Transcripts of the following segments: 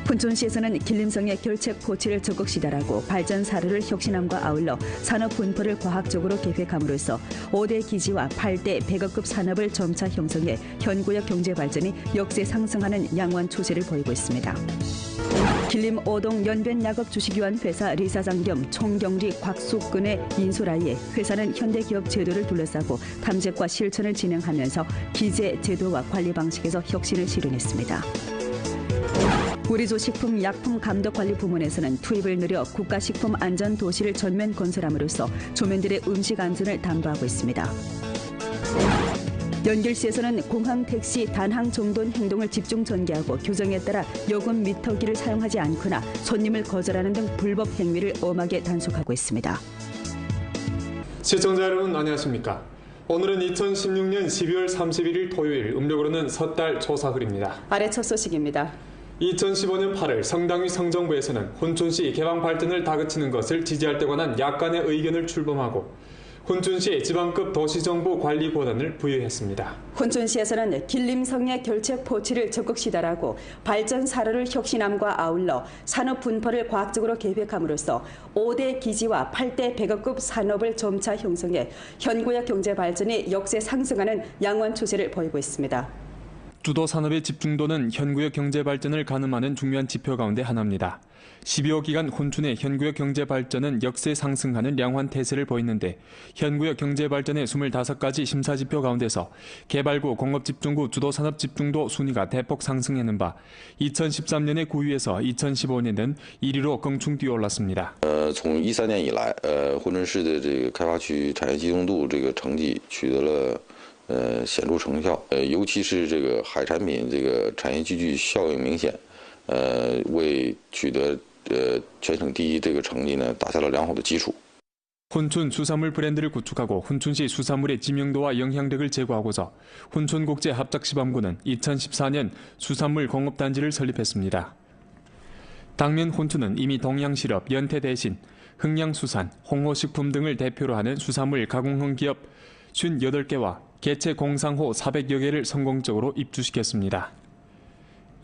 훈촌시에서는 길림성의 결책 포치를 적극 시달하고 발전 사료를 혁신함과 아울러 산업 분포를 과학적으로 계획함으로써 5대 기지와 8대 100억급 산업을 점차 형성해 현구역 경제 발전이 역세 상승하는 양호한 추세를 보이고 있습니다. 길림 5동 연변약업 주식유한 회사 리사장 겸 총경리 곽숙근의 인수라에 회사는 현대기업 제도를 둘러싸고 탐색과 실천을 진행하면서 기재 제도와 관리 방식에서 혁신을 실현했습니다. 우리조식품약품감독관리 부문에서는 투입을 늘려 국가식품안전도시를 전면 건설함으로써 조면들의 음식 안전을 담보하고 있습니다. 연길시에서는 공항 택시 단항 정돈 행동을 집중 전개하고 규정에 따라 요금 미터기를 사용하지 않거나 손님을 거절하는 등 불법 행위를 엄하게 단속하고 있습니다. 시청자 여러분 안녕하십니까? 오늘은 2016년 12월 31일 토요일 음력으로는 섣달 조사흘입니다. 아래 첫 소식입니다. 2015년 8월 성당위 성정부에서는 훈촌시 개방 발전을 다그치는 것을 지지할 때 관한 약간의 의견을 출범하고 훈촌시에 지방급 도시정부 관리 권한을 부여했습니다. 훈촌시에서는 길림성의 결책 포치를 적극 시달하고 발전 사료를 혁신함과 아울러 산업 분포를 과학적으로 계획함으로써 5대 기지와 8대 100억급 산업을 점차 형성해 현구역 경제 발전이 역세 상승하는 양호한 추세를 보이고 있습니다. 주도 산업의 집중도는 현구역 경제 발전을 가늠하는 중요한 지표 가운데 하나입니다. 12호 기간 훈촌의 현구역 경제 발전은 역세 상승하는 양호한 태세를 보이는데 현구역 경제 발전의 25가지 심사 지표 가운데서 개발구, 공업집중구, 주도산업 집중도 순위가 대폭 상승하는 바 2013년의 9위에서 2015년은 1위로 경충 뛰어올랐습니다. 从2013年以来，珲春市的这个开发区产业集中度这个成绩取得了显著成效，尤其是这个海产品这个产业集聚效应明显，为取得全省第一这个成绩呢打下了良好的基础。 훈촌 수산물 브랜드를 구축하고 훈촌시 수산물의知名도와 영향력을 제고하고자 훈촌국제합작시범구는 2014년 수산물 공업단지를 설립했습니다. 당면 훈촌은 이미 동양실업, 연태대신, 흥양수산, 홍호식품 등을 대표로 하는 수산물 가공형 기업 58개와 개체 공상호 400여 개를 성공적으로 입주시켰습니다.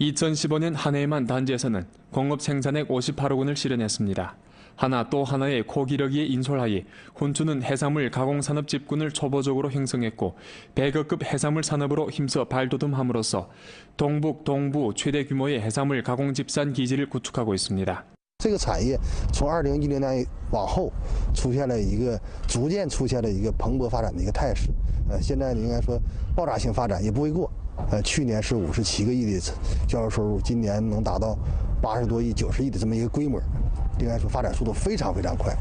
2015년 한 해에만 단지에서는 공업 생산액 58억 원을 실현했습니다. 하나 또 하나의 고기력이 인솔하에 훈촌은 해산물 가공산업 집군을 초보적으로 형성했고 100억급 해산물 산업으로 힘써 발돋움함으로써 동북, 동부 최대 규모의 해산물 가공집산 기지를 구축하고 있습니다. 这个产业从2010年往后出现了一个逐渐出现了一个蓬勃发展的一个态势，现在应该说爆炸性发展也不为过，去年是57个亿的销售收入，今年能达到80多亿、90亿的这么一个规模，应该说发展速度非常快。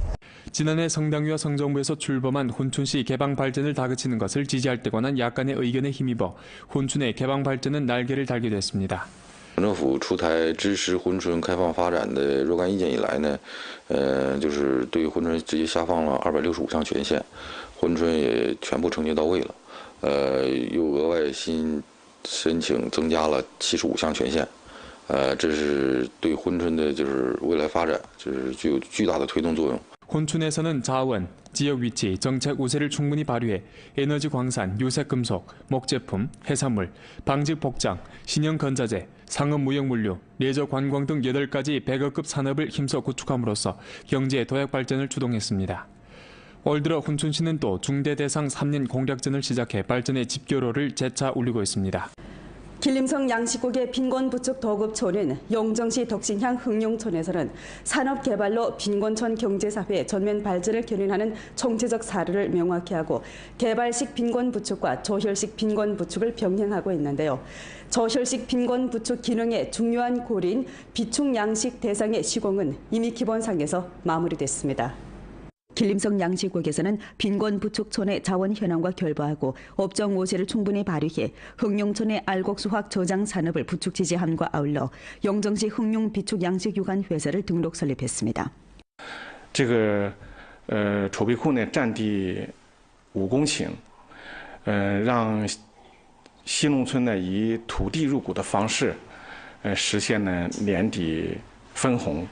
지난해 성당위와 성정부에서 출범한 훈촌시 개방 발전을 다그치는 것을 지지할 때 관한 약간의 의견에 힘입어 훈촌의 개방 발전은 날개를 달게 됐습니다. 省政府出台支持珲春开放发展的若干意见以来呢，就是对珲春直接下放了265项权限，珲春也全部承接到位了，又额外新申请增加了75项权限，这是对珲春的就是未来发展就是具有巨大的推动作用。 훈촌에서는 자원, 지역 위치, 정책 우세를 충분히 발휘해 에너지 광산, 유색 금속, 목제품, 해산물, 방직 복장, 신형 건자재, 상업 무역 물류, 레저 관광 등 8가지 100억급 산업을 힘써 구축함으로써 경제 도약 발전을 주동했습니다. 올 들어 훈촌시는 또 중대 대상 3년 공략전을 시작해 발전의 집결호를 재차 울리고 있습니다. 길림성 양식국의 빈곤부축 도급촌인 용정시 덕신향 흥룡촌에서는 산업개발로 빈곤촌 경제사회 전면 발전을 견인하는 총체적 사례를 명확히 하고 개발식 빈곤부축과 조혈식 빈곤부축을 병행하고 있는데요. 조혈식 빈곤부축 기능의 중요한 고리인 비축양식 대상의 시공은 이미 기본상에서 마무리됐습니다. 길림성 양식국에서는 빈곤부축촌의 자원 현황과 결부하고 업종 오세를 충분히 발휘해 흥룡촌의 알곡수확 저장 산업을 부축 지지함과 아울러 영정시 흥룡 비축 양식 유관 회사를 등록 설립했습니다. 这个储备库呢占地5公顷，让西农村呢以土地入股的方式，实现呢年底分红。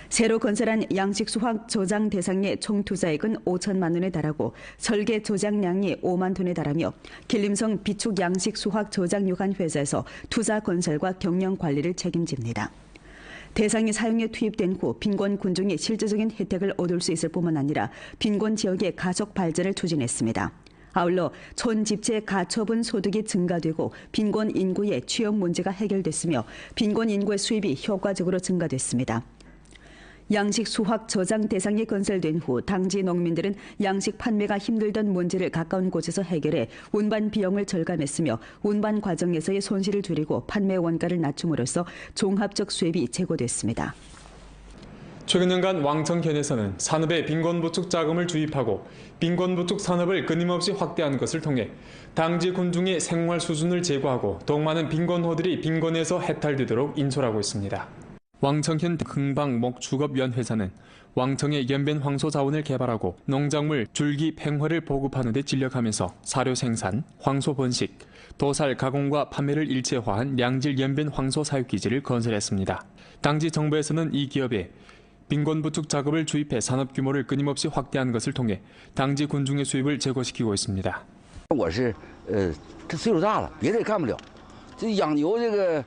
새로 건설한 양식 수확 저장 대상의 총 투자액은 5천만 원에 달하고 설계 저장량이 5만 톤에 달하며 길림성 비축 양식 수확 저장 유관 회사에서 투자 건설과 경영 관리를 책임집니다. 대상이 사용에 투입된 후 빈곤 군중이 실질적인 혜택을 얻을 수 있을 뿐만 아니라 빈곤 지역의 가속 발전을 추진했습니다. 아울러 촌 집체 가처분 소득이 증가되고 빈곤 인구의 취업 문제가 해결됐으며 빈곤 인구의 수입이 효과적으로 증가됐습니다. 양식 수확 저장 대상이 건설된 후 당지 농민들은 양식 판매가 힘들던 문제를 가까운 곳에서 해결해 운반 비용을 절감했으며 운반 과정에서의 손실을 줄이고 판매 원가를 낮춤으로써 종합적 수입이 제고됐습니다. 최근 년간 왕청현에서는 산업에 빈곤부축 자금을 주입하고 빈곤부축 산업을 끊임없이 확대하는 것을 통해 당지 군중의 생활 수준을 제고하고 더욱 많은 빈곤호들이 빈곤에서 해탈되도록 인솔하고 있습니다. 왕청현 흥방목축업연회사는 왕청의 연변 황소 자원을 개발하고 농작물 줄기 팽화를 보급하는 데 진력하면서 사료 생산, 황소 번식, 도살 가공과 판매를 일체화한 양질 연변 황소 사육기지를 건설했습니다. 당지 정부에서는 이 기업에 빈곤부축 작업을 주입해 산업 규모를 끊임없이 확대하는 것을 통해 당지 군중의 수입을 제고시키고 있습니다. 我是这岁数大了，别的也干不了，这养牛这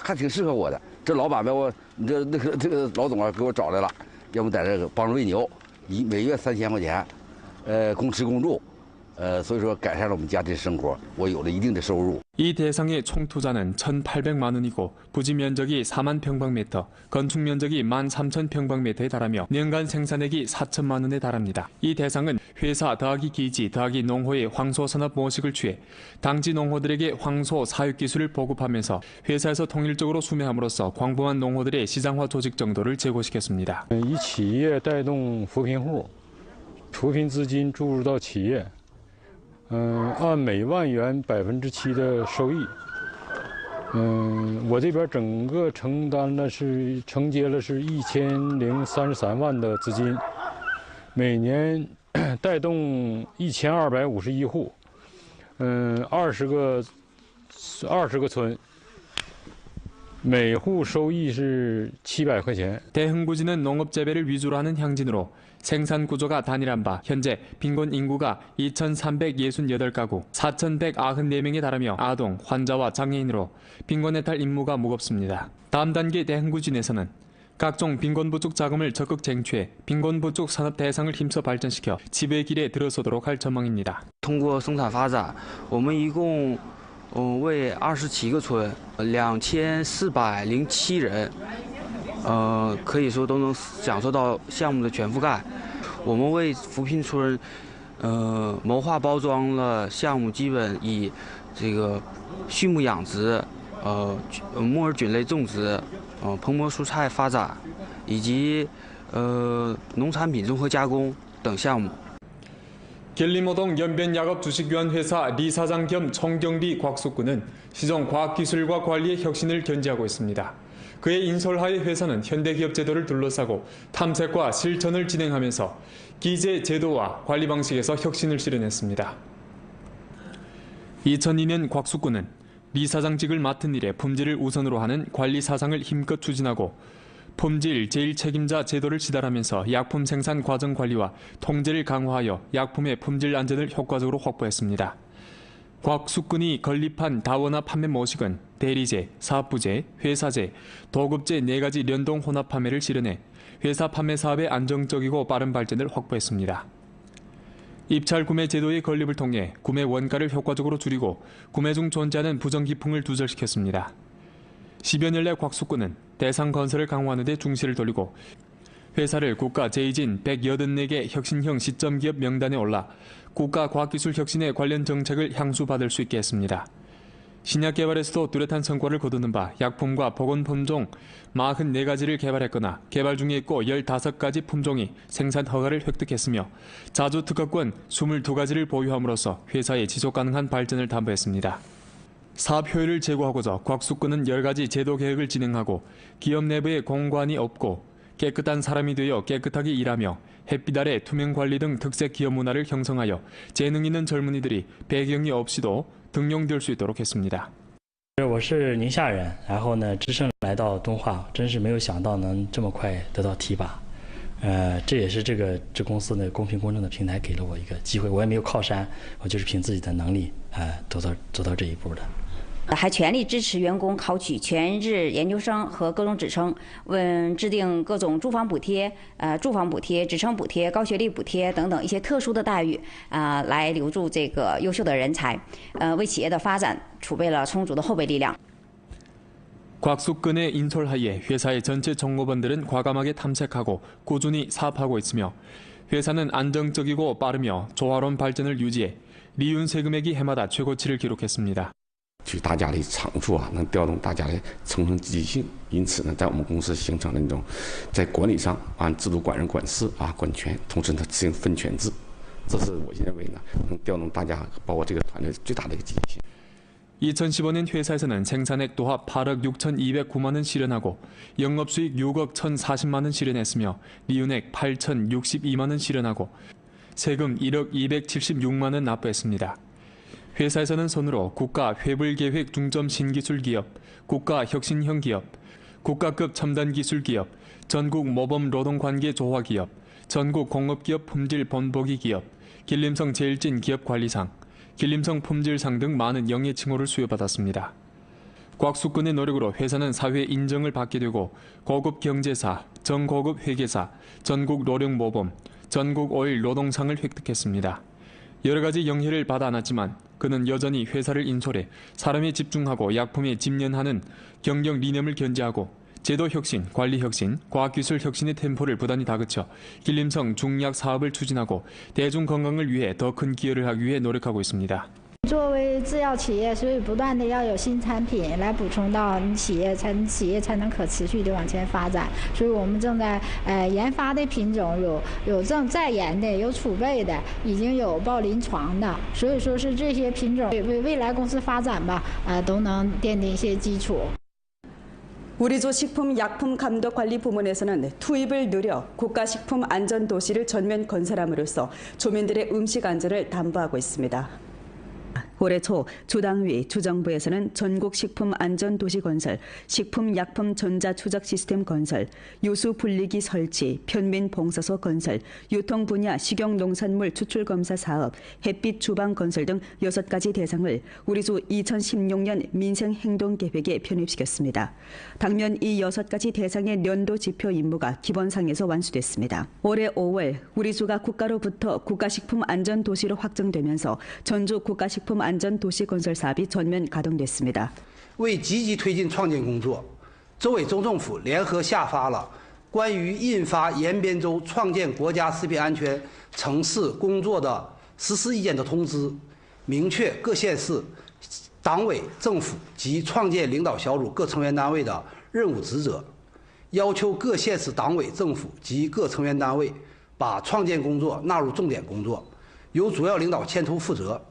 还挺适合我的。这老板把我这个老总给我找来了，要不在这个帮着喂牛，每月3000块钱，供吃供住。 所以说改善了我们家庭生活，我有了一定的收入。 이 대상의 총 투자는 1,800만 원이고 부지 면적이 4만 평방미터, 건축 면적이 13,000평방미터에 달하며年간 생산액이 4천만 원에 달합니다. 이 대상은 회사 더하기 기지 더하기 농호의 황소 산업 모식을 취해 당지 농호들에게 황소 사육 기술을 보급하면서 회사에서 통일적으로 수매함으로써 광범한 농호들의 시장화 조직 정도를 제고시켰습니다. 以企业带动扶贫户，扶贫资金注入到企业。 按每万元7%的收益，我这边整个承接了是1033万的资金，每年带动1251户，20个村，每户收益是700块钱。 대흥부지는 농업 재배를 위주로 하는 향진으로 생산 구조가 단일한 바 현재 빈곤 인구가 2,368가구 4,194명에 달하며 아동, 환자와 장애인으로 빈곤 해탈 임무가 무겁습니다. 다음 단계 대흥구진에서는 각종 빈곤부축 자금을 적극 쟁취해 빈곤부축 산업 대상을 힘써 발전시켜 지배의 길에 들어서도록 할 전망입니다. 通过生产发展，我们一共为27个村2407人。 可以说都能享受到项目的全覆盖。我们为扶贫村，谋划包装了项目，基本以这个畜牧养殖、木耳菌类种植、蓬勃蔬菜发展，以及农产品综合加工等项目。 길림호동 연변약업주식유한회사 리 사장 겸 청경리 곽숙군은 시정 과학기술과 관리의 혁신을 견지하고 있습니다. 그의 인솔하에 회사는 현대기업 제도를 둘러싸고 탐색과 실천을 진행하면서 기재 제도와 관리 방식에서 혁신을 실현했습니다. 2002년 곽숙군은 리 사장직을 맡은 이래 품질을 우선으로 하는 관리 사상을 힘껏 추진하고 품질 제일 책임자 제도를 시달하면서 약품 생산 과정 관리와 통제를 강화하여 약품의 품질 안전을 효과적으로 확보했습니다. 곽숙군이 건립한 다원화 판매 모식은 대리제, 사업부제, 회사제, 도급제 4가지 연동 혼합 판매를 실현해 회사 판매 사업의 안정적이고 빠른 발전을 확보했습니다. 입찰 구매 제도의 건립을 통해 구매 원가를 효과적으로 줄이고 구매 중 존재하는 부정기풍을 두절시켰습니다. 10여 년 내 곽숙군은 대상 건설을 강화하는 데 중시를 돌리고 회사를 국가 제이진 184개 혁신형 시점기업 명단에 올라 국가 과학기술 혁신에 관련 정책을 향수받을 수 있게 했습니다. 신약 개발에서도 뚜렷한 성과를 거두는 바 약품과 보건품종 44가지를 개발했거나 개발 중에 있고 15가지 품종이 생산 허가를 획득했으며 자주 특허권 22가지를 보유함으로써 회사의 지속가능한 발전을 담보했습니다. 사업 효율을 제고하고자 곽숙군은 10가지 제도 개혁을 진행하고 기업 내부에 공관이 없고 깨끗한 사람이 되어 깨끗하게 일하며 햇빛 아래 투명 관리 등 특색 기업 문화를 형성하여 재능 있는 젊은이들이 배경이 없이도 등용될 수 있도록 했습니다. 我是宁夏人，然后呢，只身来到东化，真是没有想到能这么快得到提拔。这也是这公司的公平公正的平台给了我一个机会，我也没有靠山，我就是凭自己的能力走到这一步的。还全力支持员工考取全日研究生和各种职称，制定各种住房补贴、职称补贴、高学历补贴等等一些特殊的待遇，来留住这个优秀的人才，为企业的发展储备了充足的后备力量。 곽숙근의 인솔하에 회사의 전체 종업원들은 과감하게 탐색하고 꾸준히 사업하고 있으며 회사는 안정적이고 빠르며 조화로운 발전을 유지해 리윤세 금액이 해마다 최고치를 기록했습니다. 去大家的长处啊，能调动大家的层层积极性，因此呢，在我们公司形成了那种在管理上按制度管人管事啊管权，同时呢实行分权制，这是我认为呢能调动大家包括这个团队最大的一个积极性。 2015년 회사에서는 생산액 도합 8억 6,209만 원 실현하고 영업수익 6억 1,040만 원 실현했으며 리윤액 8,062만 원 실현하고 세금 1억 276만 원 납부했습니다. 회사에서는 손으로 국가 회불계획 중점 신기술 기업, 국가 혁신형 기업, 국가급 첨단 기술 기업, 전국 모범 노동관계 조화 기업, 전국 공업기업 품질 본보기 기업, 길림성 제일진 기업 관리상, 길림성 품질상 등 많은 영예 칭호를 수여받았습니다. 곽숙근의 노력으로 회사는 사회 인정을 받게 되고 고급 경제사, 정고급 회계사, 전국 노령모범, 전국 5일 노동상을 획득했습니다. 여러 가지 영예를 받아 안았지만 그는 여전히 회사를 인솔해 사람에 집중하고 약품에 집념하는 경영 리념을 견지하고 제도 혁신, 관리 혁신, 과학기술 혁신의 템포를 부단히 다그쳐 길림성 중약 사업을 추진하고 대중 건강을 위해 더 큰 기여를 하기 위해 노력하고 있습니다. 作为制药企业，所以不断的要有新产品来补充到你企业才能可持续的往前发展。所以我们正在研发的品种有正在研的，有储备的，已经有报临床的。所以说是这些品种为未来公司发展吧，都能奠定一些基础。 우리조 식품약품감독관리 부문에서는 투입을 늘려 국가식품안전도시를 전면 건설함으로써 조민들의 음식 안전을 담보하고 있습니다. 올해 초 주당위, 주정부에서는 전국 식품안전도시 건설, 식품약품 전자추적 시스템 건설, 유수 분리기 설치, 편민 봉사소 건설, 유통 분야 식용농산물 추출검사 사업, 햇빛 주방 건설 등 6가지 대상을 우리주 2016년 민생행동계획에 편입시켰습니다. 당면 이 6가지 대상의 연도 지표 임무가 기본상에서 완수됐습니다. 올해 5월 우리주가 국가로부터 국가식품안전도시로 확정되면서 전주 국가식품안전도시 건설 사업이 전면 가동됐습니다. 为积极推进创建工作，州委州政府联合下发了关于印发延边州创建国家食品安全城市工作的实施意见的通知，明确各县市党委政府及创建领导小组各成员单位的任务职责，要求各县市党委政府及各成员单位把创建工作纳入重点工作，由主要领导牵头负责。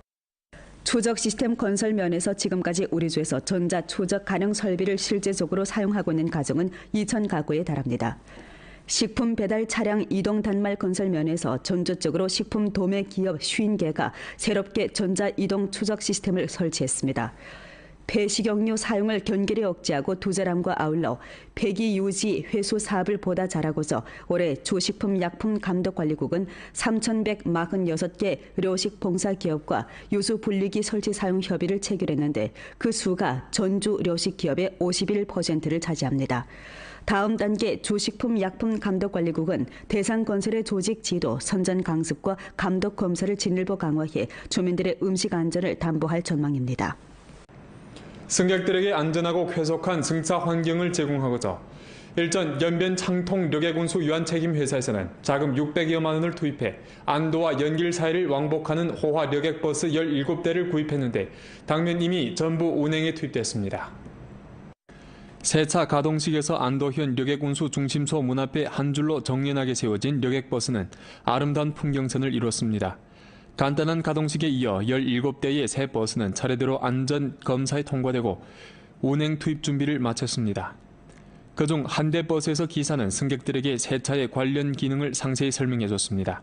추적 시스템 건설 면에서 지금까지 우리주에서 전자 추적 가능 설비를 실제적으로 사용하고 있는 가정은 2,000 가구에 달합니다. 식품 배달 차량 이동 단말 건설 면에서 전주적으로 식품 도매 기업 50개가 새롭게 전자 이동 추적 시스템을 설치했습니다. 폐식용유 사용을 견결히 억제하고 두절함과 아울러 폐기 유지 회수 사업을 보다 잘하고서 올해 주식품약품감독관리국은 3,146개 의료식 봉사기업과 유수 분리기 설치 사용 협의를 체결했는데 그 수가 전주 의료식 기업의 51%를 차지합니다. 다음 단계 주식품약품감독관리국은 대상 건설의 조직 지도, 선전 강습과 감독 검사를 진일보 강화해 주민들의 음식 안전을 담보할 전망입니다. 승객들에게 안전하고 쾌적한 승차 환경을 제공하고자 일전 연변 창통 력액운수 유한책임회사에서는 자금 600여만 원을 투입해 안도와 연길 사이를 왕복하는 호화 력액버스 17대를 구입했는데 당면 이미 전부 운행에 투입됐습니다. 세차 가동식에서 안도현 력액운수 중심소 문 앞에 한 줄로 정연하게 세워진 력액버스는 아름다운 풍경선을 이뤘습니다. 간단한 가동식에 이어 17대의 새 버스는 차례대로 안전 검사에 통과되고 운행 투입 준비를 마쳤습니다. 그중 한 대 버스에서 기사는 승객들에게 세차의 관련 기능을 상세히 설명해줬습니다.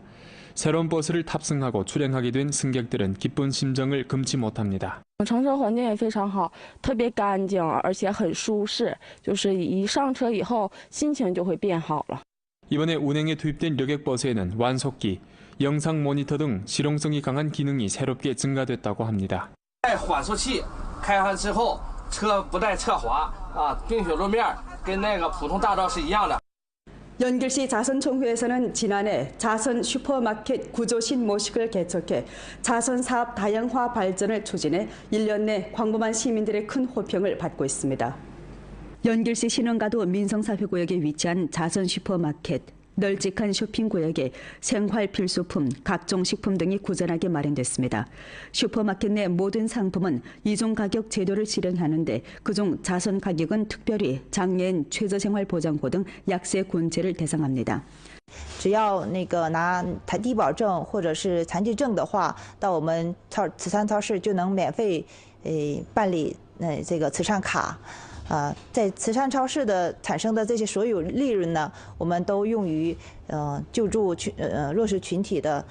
새로운 버스를 탑승하고 출행하게 된 승객들은 기쁜 심정을 금치 못합니다. 乘车环境也非常好，特别干净，而且很舒适。就是一上车以后，心情就会变好了。 이번에 운행에 투입된 력액버스에는 완속기, 영상 모니터 등 실용성이 강한 기능이 새롭게 증가됐다고 합니다. 缓速器开完之后车不带侧滑啊，冰雪路面跟那个普通大道是一样的。 연길시 자선총회에서는 지난해 자선 슈퍼마켓 구조 신모식을 개척해 자선 사업 다양화 발전을 추진해 1년 내 광범한 시민들의 큰 호평을 받고 있습니다. 연길시 신흥가도 민성사회구역에 위치한 자선 슈퍼마켓. 널찍한 쇼핑구역에 생활 필수품, 각종 식품 등이 구전하게 마련됐습니다. 슈퍼마켓 내 모든 상품은 이중 가격 제도를 실행하는데 그중 자선 가격은 특별히 장애인 최저생활보장호 등 약세 군체를 대상합니다. 只要那个拿低保证或者是残疾证的话，到我们慈善超市就能免费办理这个慈善卡。 在慈善超市的产生的这些所有利润呢，我们都用于救助弱势群体的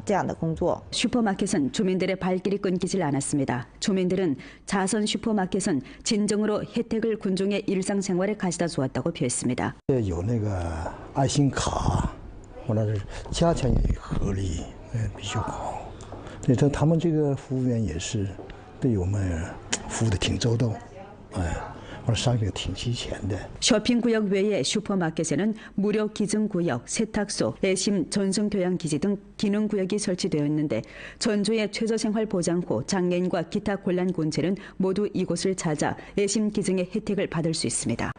这样的工作。 슈퍼마켓은 주민들의 발길이 끊기질 않았습니다. 주민들은 자선 슈퍼마켓은 진정으로 혜택을 군중의 일상생활에 가져다 주었다고 표했습니다. 有那个爱心卡，完了价钱也合理，比较高。对，他们这个服务员也是对我们服务的挺周到，쇼핑구역 외의 슈퍼마켓에는 무료 기증구역, 세탁소, 애심 전승교양기지 등 기능구역이 설치되어 있는데 전주의 최저생활보장호, 장애인과 기타 곤란군체는 모두 이곳을 찾아 애심 기증의 혜택을 받을 수 있습니다.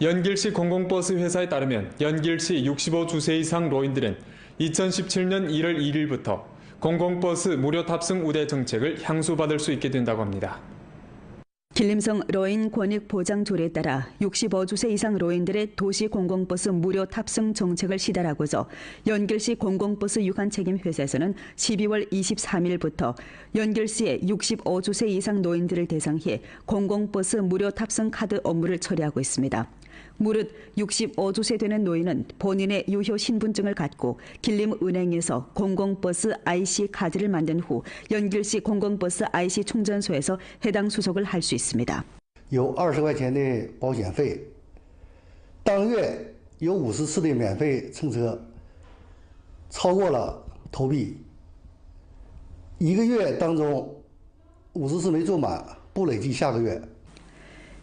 연길시 공공버스 회사에 따르면 연길시 65주세 이상 노인들은 2017년 1월 1일부터 공공버스 무료 탑승 우대 정책을 향수받을 수 있게 된다고 합니다. 길림성 노인 권익 보장 조례에 따라 65주세 이상 노인들의 도시 공공버스 무료 탑승 정책을 시달하고서 연길시 공공버스 유관 책임 회사에서는 12월 23일부터 연길시의 65주세 이상 노인들을 대상해 공공버스 무료 탑승 카드 업무를 처리하고 있습니다. 무릇 65주세 되는 노인은 본인의 유효 신분증을 갖고 길림은행에서 공공버스 IC 카드를 만든 후 연길시 공공버스 IC 충전소에서 해당 수속을 할 수 있습니다. 有20块钱的保险费，当月有50次的免费乘车，超过了投币。1个月当中50次没坐满，不累计下个月。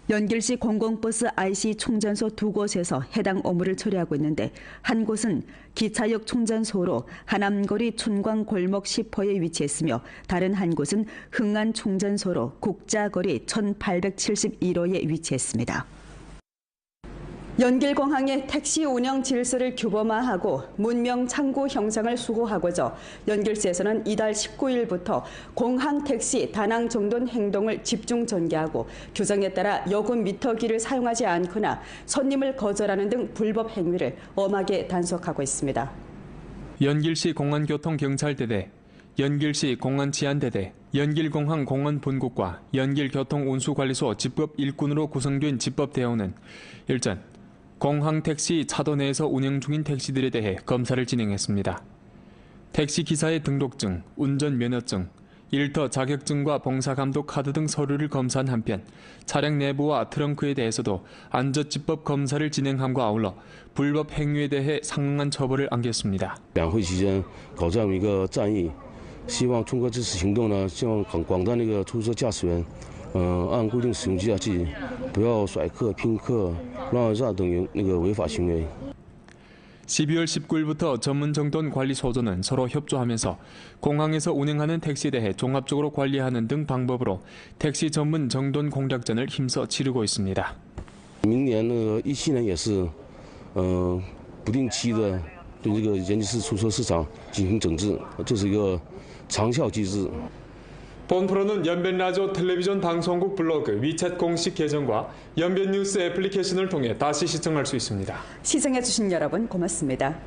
연길시 공공버스 IC 충전소 2곳에서 해당 업무를 처리하고 있는데 한 곳은 기차역 충전소로 하남거리 춘광 골목 10호에 위치했으며 다른 한 곳은 흥안 충전소로 국자거리 1871호에 위치했습니다. 연길공항의 택시 운영 질서를 규범화하고 문명 창구 형상을 수호하고자 연길시에서는 이달 19일부터 공항 택시 다낭 정돈 행동을 집중 전개하고 규정에 따라 요금 미터기를 사용하지 않거나 손님을 거절하는 등 불법 행위를 엄하게 단속하고 있습니다. 연길시 공안교통경찰대대, 연길시 공안치안대대, 연길공항 공안본국과 연길교통운수관리소 집법 일꾼으로 구성된 집법대원은 일전 공항택시 차도 내에서 운행 중인 택시들에 대해 검사를 진행했습니다. 택시기사의 등록증, 운전면허증, 일터 자격증과 봉사감독 카드 등 서류를 검사한 한편 차량 내부와 트렁크에 대해서도 안전집법 검사를 진행함과 아울러 불법 행위에 대해 상응한 처벌을 안겼습니다. 两会期间搞这样一个战役，希望通过这次行动呢，希望广大那个出租车驾驶员，按规定使用计价器，不要甩客、拼客、乱讹等那个违法行为。 12월 19일부터 전문 정돈 관리 소조는 서로 협조하면서 공항에서 운행하는 택시에 대해 종합적으로 관리하는 등 방법으로 택시 전문 정돈 공략전을 힘써 치르고 있습니다. 明年17年也是，不定期的对这个延吉市出租车市场进行整治，这是一个长效机制。 본 프로는 연변 라디오 텔레비전 방송국 블로그 위챗 공식 계정과 연변 뉴스 애플리케이션을 통해 다시 시청할 수 있습니다. 시청해주신 여러분 고맙습니다.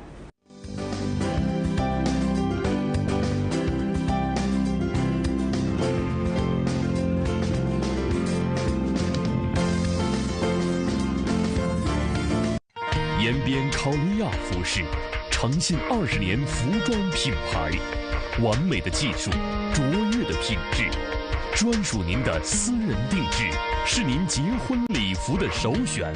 延边考利亚服饰，诚信20年服装品牌，完美的技术，卓越的品质，专属您的私人定制，是您结婚礼服的首选。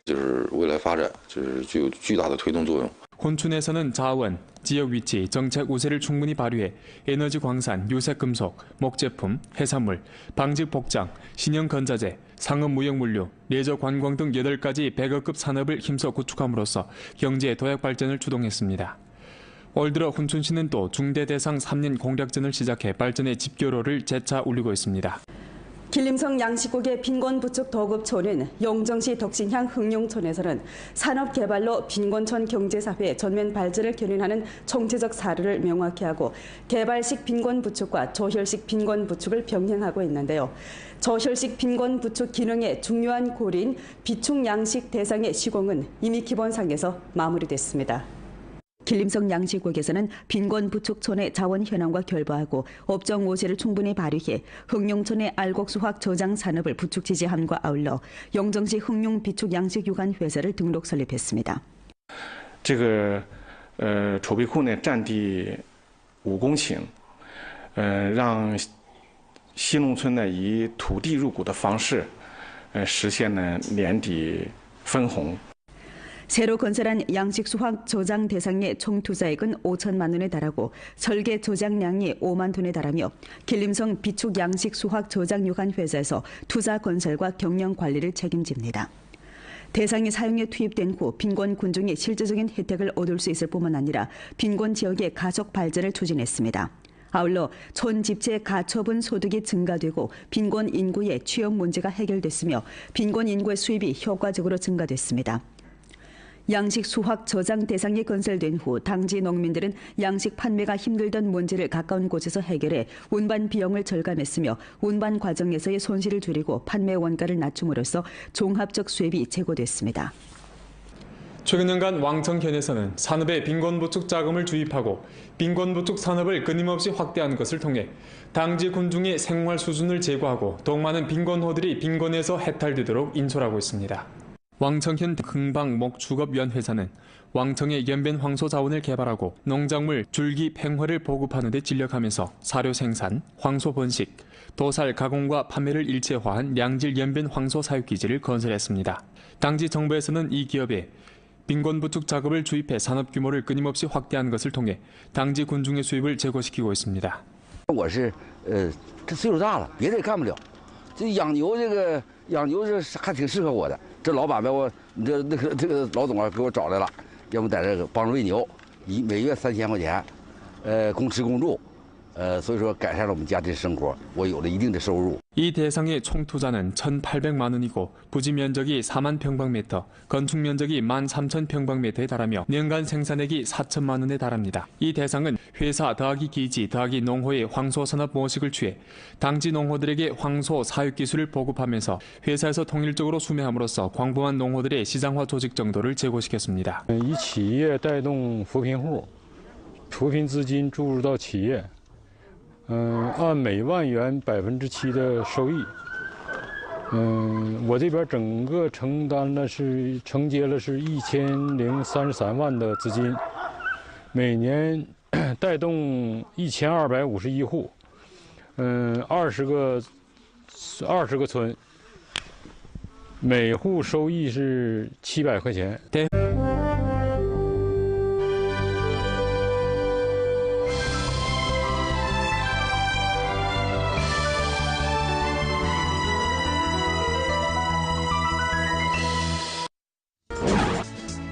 就是未来发展，就是具有巨大的推动作用。 혼춘에서는 자원, 지역 위치, 정책 우세를 충분히 발휘해 에너지 광산, 유색 금속, 목제품, 해산물, 방직 복장, 신형 건자재, 상업 무역 물류, 레저 관광 등 8가지 100억급 산업을 힘써 구축함으로써 경제 도약 발전을 주동했습니다. 올 들어 훈춘시는 또 중대 대상 3년 공략전을 시작해 발전의 집결호를 재차 울리고 있습니다. 길림성 양식국의 빈곤부축 도급촌인 영정시 덕신향 흥룡촌에서는 산업개발로 빈곤촌 경제사회 전면 발전을 견인하는 정체적 사례를 명확히 하고 개발식 빈곤부축과 저혈식 빈곤부축을 병행하고 있는데요. 저혈식 빈곤부축 기능의 중요한 고리인 비축양식 대상의 시공은 이미 기본상에서 마무리됐습니다. 길림성 양식국에서는 빈곤부축촌의 자원 현황과 결부하고 업종 모세를 충분히 발휘해 흥룡촌의 알곡수확 저장 산업을 부축 지지함과 아울러 영정시 흥룡 비축 양식 유관 회사를 등록 설립했습니다. 这个储备库呢占地5公顷，让西农村呢以土地入股的方式，实现呢年底分红。 새로 건설한 양식 수확 저장 대상의 총 투자액은 5천만 원에 달하고 설계 저장량이 5만 톤에 달하며 길림성 비축 양식 수확 저장 유관 회사에서 투자 건설과 경영 관리를 책임집니다. 대상이 사용에 투입된 후 빈곤 군중이 실질적인 혜택을 얻을 수 있을 뿐만 아니라 빈곤 지역의 가속 발전을 추진했습니다. 아울러 촌 집체 가처분 소득이 증가되고 빈곤 인구의 취업 문제가 해결됐으며 빈곤 인구의 수입이 효과적으로 증가됐습니다. 양식 수확 저장 대상이 건설된 후 당지 농민들은 양식 판매가 힘들던 문제를 가까운 곳에서 해결해 운반 비용을 절감했으며 운반 과정에서의 손실을 줄이고 판매 원가를 낮춤으로써 종합적 수입이 제고됐습니다. 최근 연간 왕청현에서는 산업에 빈곤부축 자금을 주입하고 빈곤부축 산업을 끊임없이 확대하는 것을 통해 당지 군중의 생활 수준을 제고하고 더욱 많은 빈곤호들이 빈곤에서 해탈되도록 인솔하고 있습니다. 왕청현 흥방목축업연회사는 왕청의 연변 황소 자원을 개발하고 농작물 줄기 팽화를 보급하는 데 진력하면서 사료 생산, 황소 번식, 도살 가공과 판매를 일체화한 양질 연변 황소 사육기지를 건설했습니다. 당지 정부에서는 이 기업에 빈곤부축 자금을 주입해 산업 규모를 끊임없이 확대하는 것을 통해 당지 군중의 수입을 제고시키고 있습니다. 我是这岁数大了，别的也干不了，这养牛是还挺适合我的。 这老板把我，这个老总给我找来了，要不在这个帮着喂牛，每月3000块钱，公吃公住，所以说改善了我们家庭生活，我有了一定的收入。 이 대상의 총 투자는 1,800만 원이고 부지 면적이 4만 평방미터, 건축 면적이 13,000평방미터에 달하며年간 생산액이 4천만 원에 달합니다. 이 대상은 회사 더하기 기지 더하기 농호의 황소 산업 모식을 취해 당지 농호들에게 황소 사육 기술을 보급하면서 회사에서 통일적으로 수매함으로써 광범한 농호들의 시장화 조직 정도를 제고시켰습니다. 以企业带动扶贫户，扶贫资金注入到企业。 按每万元7%的收益，我这边整个承接了是1033万的资金，每年带动1251户，20个村，每户收益是700块钱。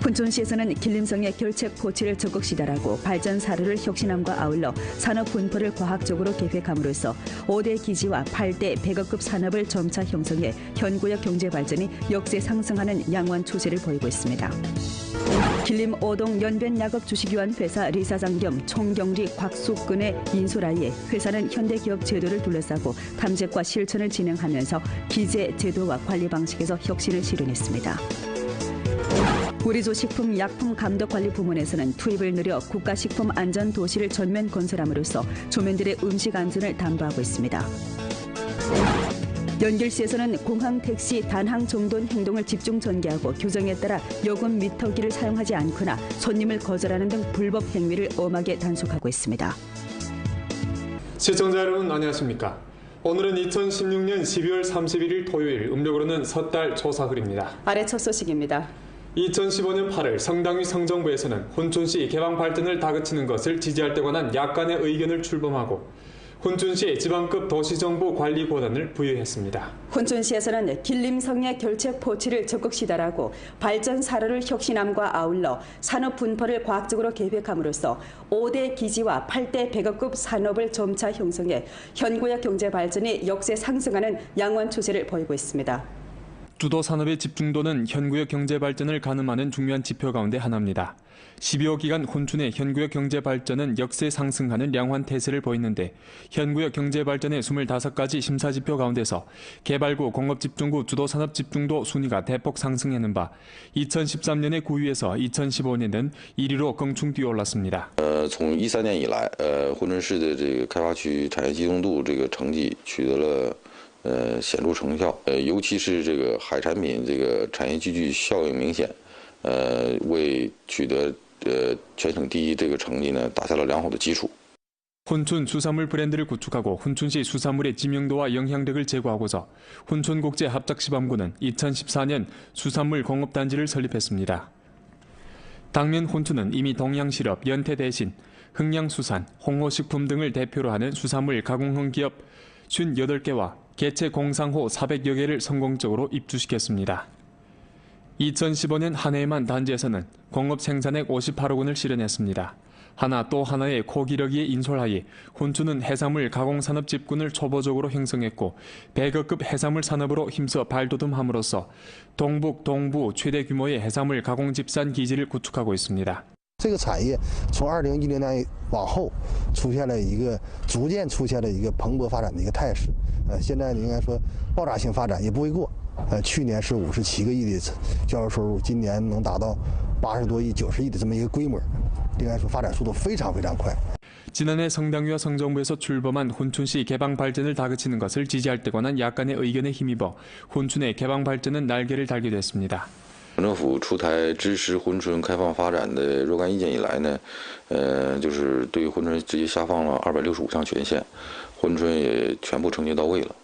훈촌시에서는 길림성의 결책 포치를 적극 시달하고 발전 사례를 혁신함과 아울러 산업 분포를 과학적으로 계획함으로써 5대 기지와 8대 100억급 산업을 점차 형성해 현구역 경제 발전이 역세 상승하는 양호한 추세를 보이고 있습니다. 길림 5동 연변야급 주식유한 회사 리사장 겸 총경리 곽숙근의 인솔하에 회사는 현대기업 제도를 둘러싸고 탐색과 실천을 진행하면서 기재 제도와 관리 방식에서 혁신을 실현했습니다. 우리조 식품약품감독관리 부문에서는 투입을 늘려 국가식품안전도시를 전면 건설함으로써 조민들의 음식 안전을 담보하고 있습니다. 연길시에서는 공항 택시 단항 정돈 행동을 집중 전개하고 규정에 따라 요금 미터기를 사용하지 않거나 손님을 거절하는 등 불법 행위를 엄하게 단속하고 있습니다. 시청자 여러분 안녕하십니까? 오늘은 2016년 12월 31일 토요일 음력으로는 섣달 초사흘입니다. 아래 첫 소식입니다. 2015년 8월 성당위 성정부에서는 훈춘시 개방 발전을 다그치는 것을 지지할 때 관한 약간의 의견을 출범하고 훈춘시에 지방급 도시정보 관리 권한을 부여했습니다. 훈춘시에서는 길림성의 결책 포치를 적극 시달하고 발전 사료를 혁신함과 아울러 산업 분포를 과학적으로 계획함으로써 5대 기지와 8대 백업급 산업을 점차 형성해 현구역 경제 발전이 역세 상승하는 양원 추세를 보이고 있습니다. 주도 산업의 집중도는 현구역 경제 발전을 가늠하는 중요한 지표 가운데 하나입니다. 12호 기간 훈춘의 현구역 경제 발전은 역세 상승하는 양환 태세를 보이는데 현구역 경제 발전의 25가지 심사지표 가운데서 개발구, 공업집중구, 주도산업 집중도 순위가 대폭 상승하는 바 2013년의 9위에서 2015년은 1위로 경충 뛰어올랐습니다. 从2013年以来，珲春市的这个开发区产业集中度这个成绩取得了显著成效，尤其是这个海产品这个产业集聚效应明显，为取得全省第一这个成绩呢打下了良好的基础。 훈춘 수산물 브랜드를 구축하고 훈춘시 수산물의知名도와 영향력을 제고하고자 훈춘국제합작시범구는 2014년 수산물 공업단지를 설립했습니다. 당면 훈춘은 이미 동양실업, 연태대신, 흥양수산, 홍호식품 등을 대표로 하는 수산물 가공형 기업 58개와 개체 공상호 400여 개를 성공적으로 입주시켰습니다. 2015년 한 해에만 단지에서는 공업 생산액 58억 원을 실현했습니다. 하나 또 하나의 고기력이 인솔하에 훈춘은 해산물 가공산업 집군을 초보적으로 형성했고 100억급 해산물 산업으로 힘써 발돋움함으로써 동북, 동부 최대 규모의 해산물 가공 집산 기지를 구축하고 있습니다. 这个产业从2016年往后出现了一个逐渐出现了一个蓬勃发展的一个态势，现在应该说爆炸性发展也不为过，去年是57个亿的销售收入，今年能达到80多亿、90亿的这么一个规模，应该说发展速度非常快。 지난해 성당위와 성정부에서 출범한 훈춘시 개방 발전을 다그치는 것을 지지할 때 관한 약간의 의견에 힘입어 훈춘의 개방 발전은 날개를 달게 됐습니다. 省政府出台支持珲春开放发展的若干意见以来呢，就是对珲春直接下放了265项权限，珲春也全部承接到位了，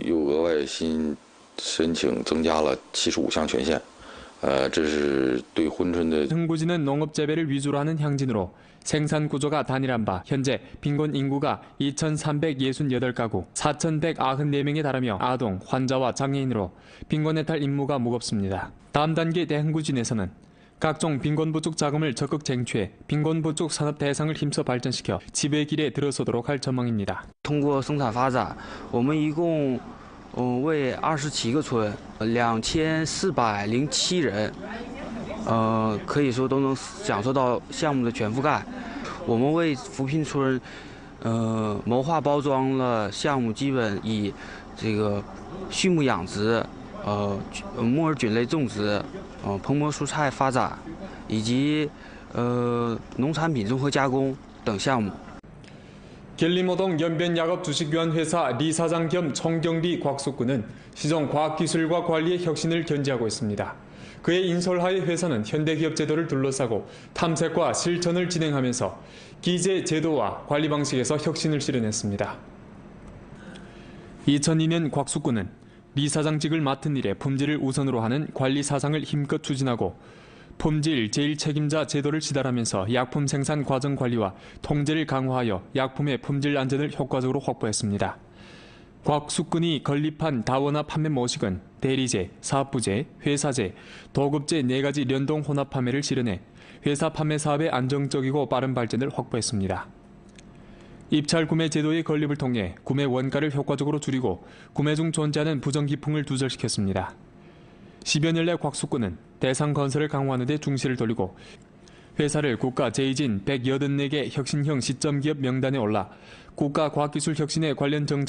又额外新申请增加了75项权限，这是对珲春的。 흥구지는 농업 재배를 위주로 하는 향진으로 생산 구조가 단일한 바 현재 빈곤 인구가 2,368가구, 4,194명에 달하며 아동, 환자와 장애인으로 빈곤 해탈 임무가 무겁습니다. 다음 단계 대흥구진에서는 각종 빈곤 부축 자금을 적극 쟁취해 빈곤 부축 산업 대상을 힘써 발전시켜 지배 길에 들어서도록 할 전망입니다. 通过生产发展，我们一共为27个村2407人。 可以说都能享受到项目的全覆盖。我们为扶贫村，谋划包装了项目，基本以这个畜牧养殖、木耳菌类种植、蓬勃蔬菜发展，以及农产品综合加工等项目。 길림호동 연변약업주식유한회사 리 사장 겸 청경리 곽숙군은 시정 과학기술과 관리의 혁신을 견지하고 있습니다. 그의 인솔하에 회사는 현대기업 제도를 둘러싸고 탐색과 실천을 진행하면서 기재 제도와 관리 방식에서 혁신을 실현했습니다. 2002년 곽숙군은 리 사장직을 맡은 이래 품질을 우선으로 하는 관리 사상을 힘껏 추진하고 품질 제1책임자 제도를 시달하면서 약품 생산 과정 관리와 통제를 강화하여 약품의 품질 안전을 효과적으로 확보했습니다. 곽숙군이 건립한 다원화 판매 모식은 대리제, 사업부제, 회사제, 도급제 4가지 연동 혼합 판매를 실현해 회사 판매 사업의 안정적이고 빠른 발전을 확보했습니다. 입찰 구매 제도의 건립을 통해 구매 원가를 효과적으로 줄이고 구매 중 존재하는 부정기풍을 두절시켰습니다. 10여 년 내 곽숙군은 대상 건설을 강화하는 데 중시를 돌리고 회사를 국가 제이진 184개 혁신형 시점기업 명단에 올라 국가 과학기술 혁신에 관련 정책